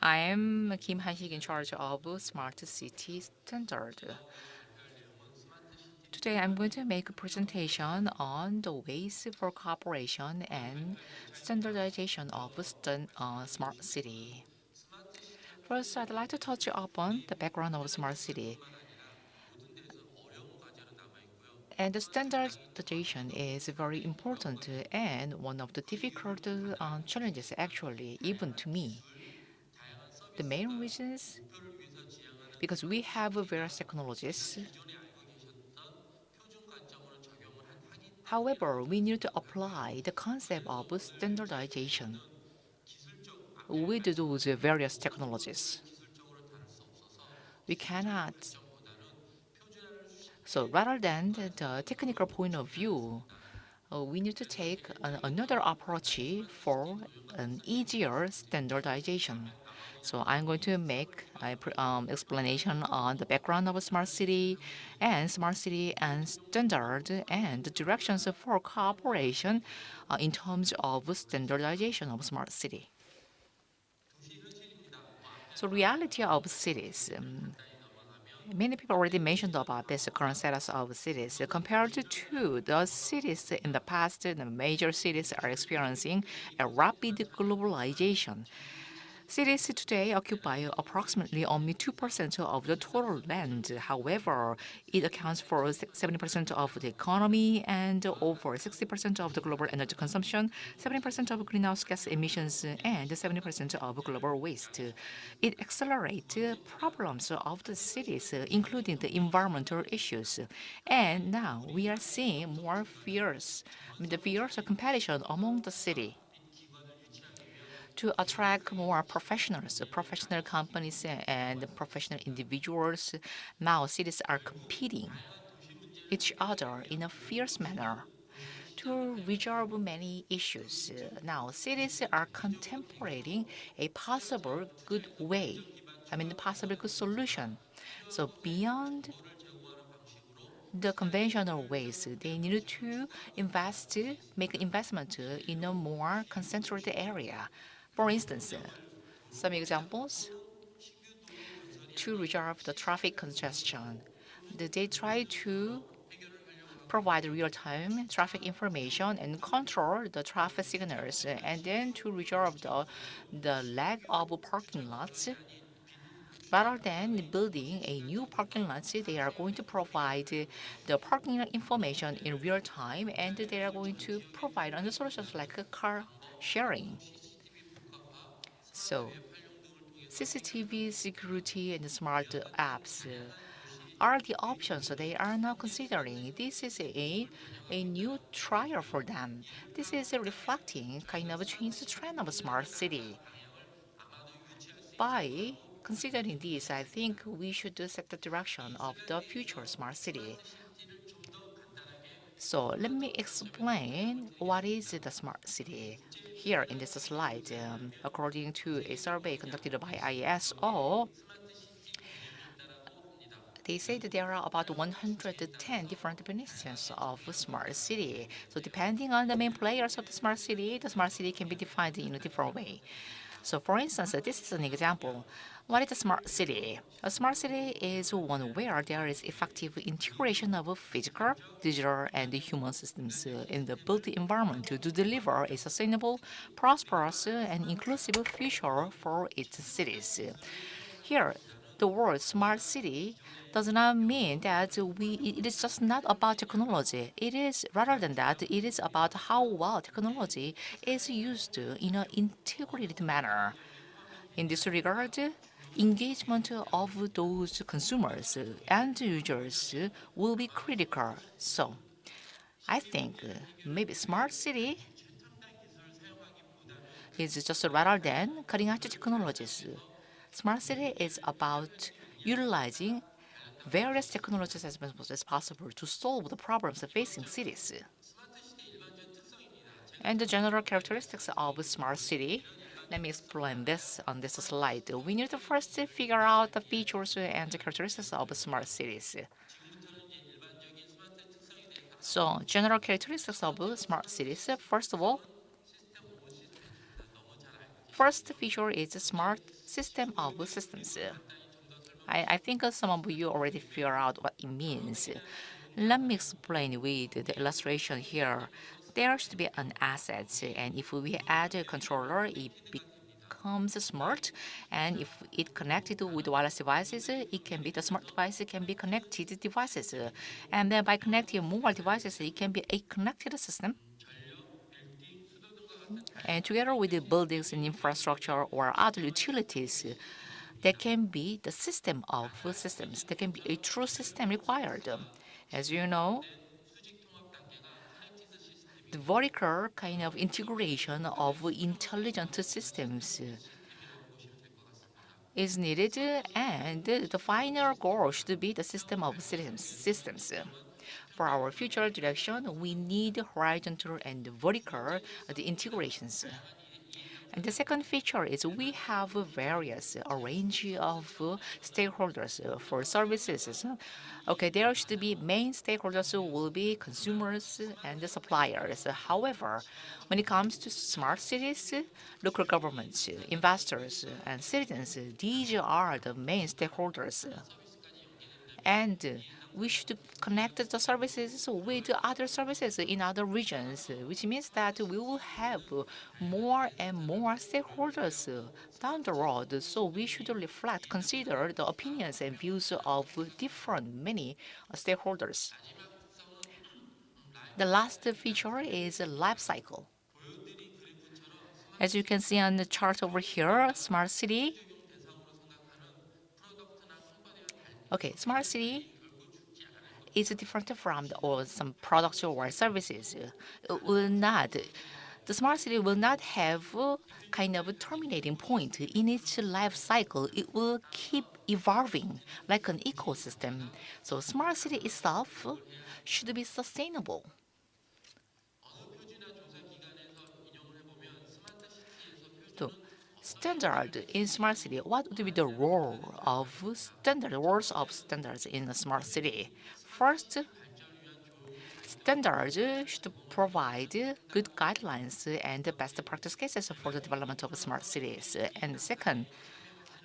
I am Kim Hansig in charge of Smart City Standard. Today I'm going to make a presentation on the ways for cooperation and standardization of smart city. First, I'd like to touch upon the background of smart city. And the standardization is very important and one of the difficult challenges actually, even to me. The main reasons because we have various technologies. However, we need to apply the concept of standardization with those various technologies. We cannot. So rather than the technical point of view, we need to take another approach for an easier standardization. So I'm going to make an explanation on the background of a smart city and standard and the directions for cooperation in terms of standardization of smart city. So reality of cities. Many people already mentioned about this current status of cities. Compared to the cities in the past, the major cities are experiencing a rapid globalization. Cities today occupy approximately only 2% of the total land. However, it accounts for 70% of the economy and over 60% of the global energy consumption, 70% of greenhouse gas emissions, and 70% of global waste. It accelerates problems of the cities, including the environmental issues. And now we are seeing more the fierce competition among the city to attract more professionals, professional companies, and professional individuals. Now, cities are competing each other in a fierce manner to resolve many issues. Now, cities are contemplating a possible good way, a possible good solution. So, beyond the conventional ways, they need to make investment in a more concentrated area. For instance, some examples to resolve the traffic congestion. They try to provide real-time traffic information and control the traffic signals, and then to resolve the lack of parking lots. Rather than building a new parking lot, they are going to provide the parking information in real time, and they are going to provide other solutions like car sharing. So CCTV, security, and smart apps are the options they are now considering. This is a new trial for them. This is reflecting kind of a change the trend of a smart city. By considering this, I think we should set the direction of the future smart city. So let me explain what is the smart city. Here in this slide, according to a survey conducted by ISO, they say that there are about 110 different definitions of a smart city. So depending on the main players of the smart city can be defined in a different way. So for instance, this is an example. What is a smart city? A smart city is one where there is effective integration of physical, digital, and human systems in the built environment to deliver a sustainable, prosperous, and inclusive future for its cities. Here, the word smart city does not mean that it is just not about technology. It is rather than that, it is about how well technology is used in an integrated manner. In this regard, engagement of those consumers and users will be critical. So I think maybe smart city is just rather than cutting edge technologies. Smart city is about utilizing various technologies as much as possible to solve the problems facing cities. And the general characteristics of a smart city. Let me explain this on this slide. We need to first figure out the features and the characteristics of smart cities. So, general characteristics of smart cities. First of all, First feature is a smart system of systems. I think some of you already figure out what it means. Let me explain with the illustration here. There should be an asset, and if we add a controller, it becomes smart. And if it connected with wireless devices, it can be the smart device, it can be connected devices. And then by connecting more devices, it can be a connected system. And together with the buildings and infrastructure or other utilities, there can be the system of systems. There can be a true system required. As you know, the vertical kind of integration of intelligent systems is needed, and the final goal should be the system of systems. For our future direction, we need horizontal and vertical the integrations. And the second feature is we have various a range of stakeholders for services. Okay, there should be main stakeholders who will be consumers and the suppliers. However, when it comes to smart cities, local governments, investors, and citizens, these are the main stakeholders. And we should connect the services with other services in other regions, which means that we will have more and more stakeholders down the road. So we should reflect, consider the opinions and views of different many stakeholders. The last feature is life cycle. As you can see on the chart over here, smart city. Okay, smart city is different from or some products or services. It will not, the smart city will not have a kind of a terminating point in its life cycle. It will keep evolving like an ecosystem. So smart city itself should be sustainable. So standard in smart city, what would be the role of roles of standards in a smart city? First, standards should provide good guidelines and best practice cases for the development of smart cities. And second,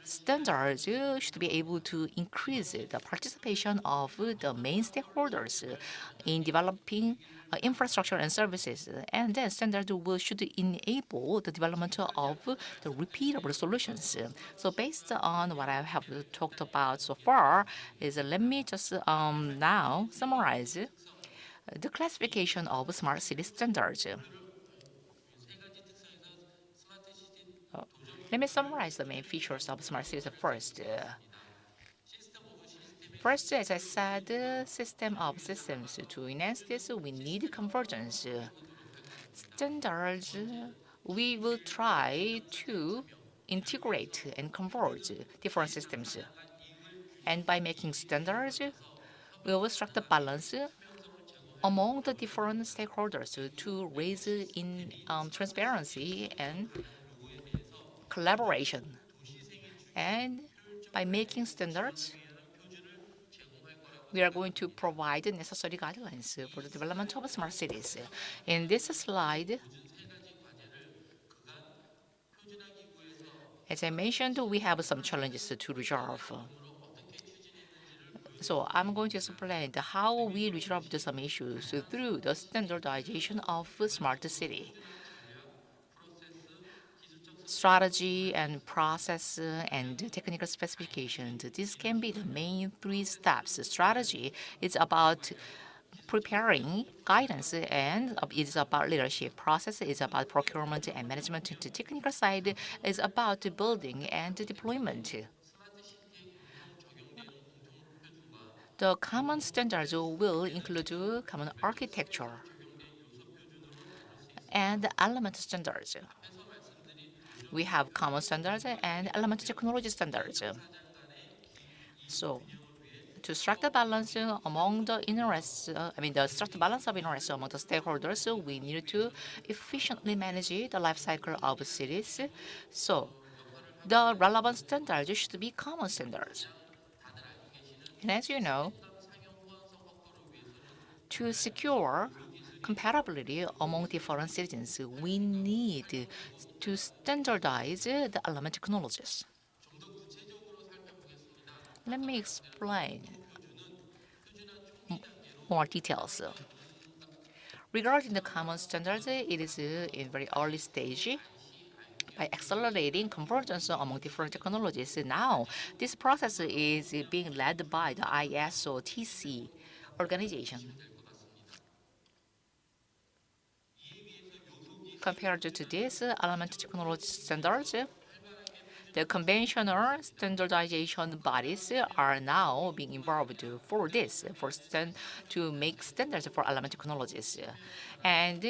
standards should be able to increase the participation of the main stakeholders in developing infrastructure and services. And then standards should enable the development of the repeatable solutions. So based on what I have talked about so far, is let me just now summarize the classification of smart city standards. Let me summarize the main features of smart cities first. First, as I said, system of systems. To enhance this, we need convergence. Standards, we will try to integrate and converge different systems. And by making standards, we will strike the balance among the different stakeholders to raise in transparency and collaboration. And by making standards, we are going to provide the necessary guidelines for the development of smart cities. In this slide, as I mentioned, we have some challenges to resolve. So I'm going to explain how we resolved some issues through the standardization of smart city. Strategy and process and technical specifications. This can be the main three steps. Strategy is about preparing guidance and it's about leadership. Process is about procurement and management. The technical side is about building and deployment. The common standards will include common architecture and element standards. We have common standards and element technology standards. So to strike the balance among the interests, strike the balance of interests among the stakeholders, we need to efficiently manage the life cycle of cities. So the relevant standards should be common standards. And as you know, to secure compatibility among different citizens. We need to standardize the element technologies. Let me explain more details. Regarding the common standards, it is in very early stage. By accelerating convergence among different technologies, now this process is being led by the ISO TC organization. Compared to this element technology standards, the conventional standardization bodies are now being involved for this, to make standards for element technologies. And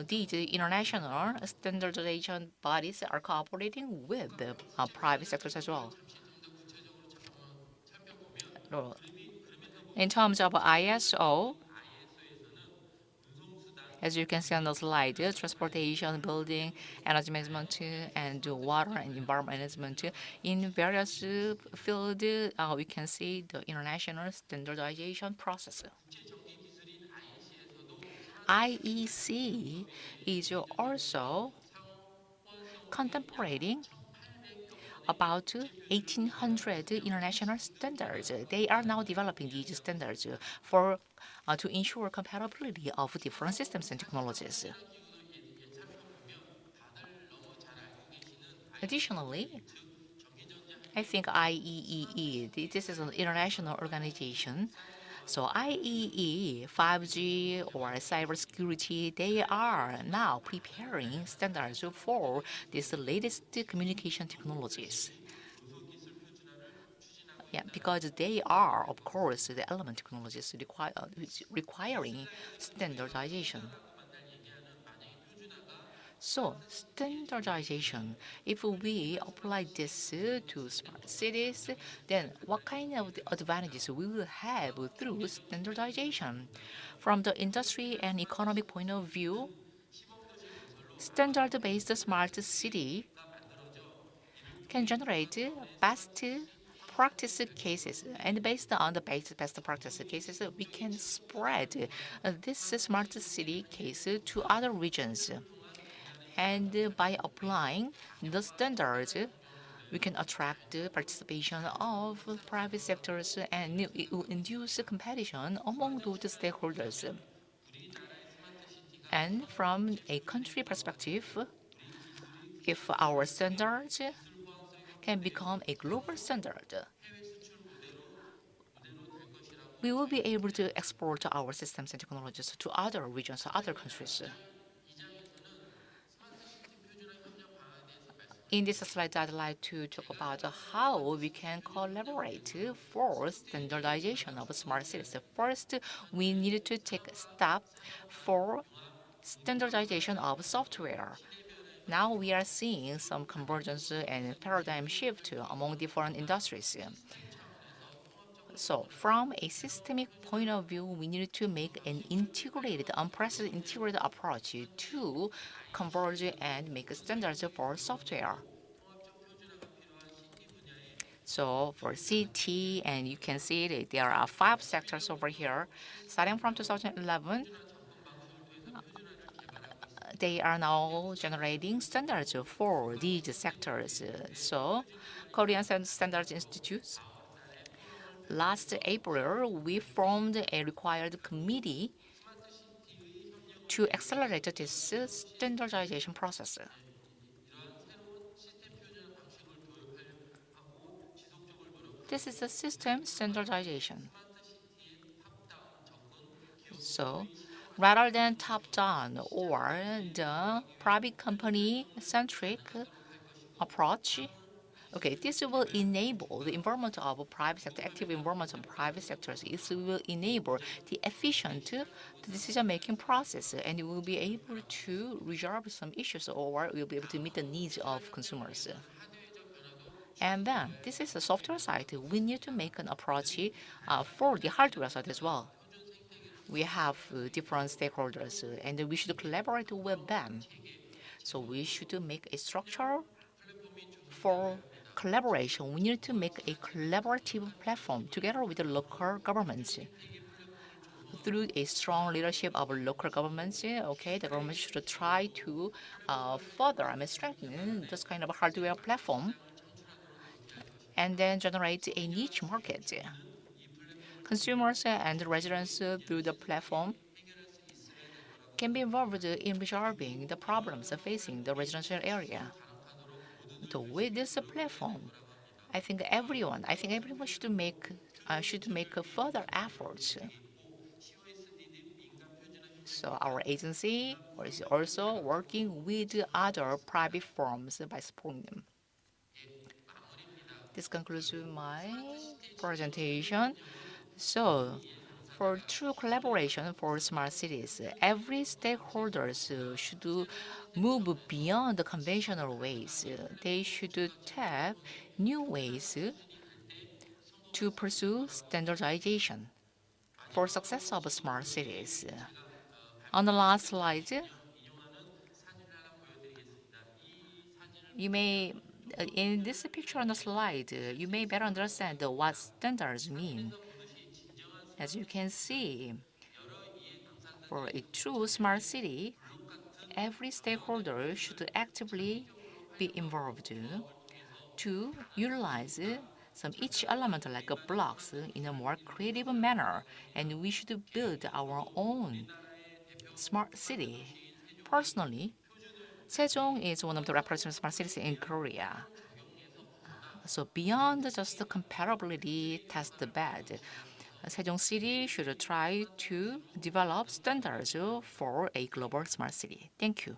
these international standardization bodies are cooperating with the private sectors as well. In terms of ISO, as you can see on the slide, transportation, building, energy management, and water and environment management. In various fields, we can see the international standardization process. IEC is also contemplating about 1,800 international standards. They are now developing these standards for to ensure compatibility of different systems and technologies. Additionally, I think IEEE, this is an international organization. So IEEE, 5G or cybersecurity, they are now preparing standards for these latest communication technologies. Yeah, because they are, of course, the element technologies requiring standardization. So, standardization, if we apply this to smart cities, then what kind of the advantages we will have through standardization? From the industry and economic point of view, standard-based smart city can generate best practice cases, and based on the best practice cases, we can spread this smart city case to other regions. And by applying the standards, we can attract the participation of private sectors and it will induce competition among those stakeholders. And from a country perspective, if our standards can become a global standard, we will be able to export our systems and technologies to other regions, other countries. In this slide, I'd like to talk about how we can collaborate for standardization of smart cities. First, we need to take a step for standardization of software. Now we are seeing some convergence and paradigm shift among different industries. So from a systemic point of view, we need to make an integrated, unprecedented integrated approach to converge and make standards for software. So for CT, and you can see that there are 5 sectors over here. Starting from 2011, they are now generating standards for these sectors. So Korean Standards Institute, last April, we formed a required committee to accelerate this standardization process. This is a system standardization. So rather than top-down or the private company-centric approach, okay, this will enable the involvement of private sector, active involvement of private sectors. It will enable the efficient decision-making process, and it will be able to resolve some issues or will be able to meet the needs of consumers. And then this is the software side. We need to make an approach for the hardware side as well. We have different stakeholders, and we should collaborate with them. So we should make a structure for collaboration. We need to make a collaborative platform together with the local governments. through a strong leadership of local governments, okay, the government should try to further, strengthen this kind of hardware platform and then generate a niche market. Consumers and residents through the platform can be involved in resolving the problems facing the residential area. So with this platform, I think everyone should make further efforts. So our agency is also working with other private firms by supporting them. This concludes my presentation. So, for true collaboration for smart cities, every stakeholder should move beyond the conventional ways. They should tap new ways to pursue standardization for success of smart cities. On the last slide, you may in this picture on the slide, you may better understand what standards mean. As you can see, for a true smart city, every stakeholder should actively be involved to utilize some each element like blocks in a more creative manner, and we should build our own smart city. Personally, Sejong is one of the representative smart cities in Korea. So beyond just the comparability test bed, Sejong City should try to develop standards for a global smart city. Thank you.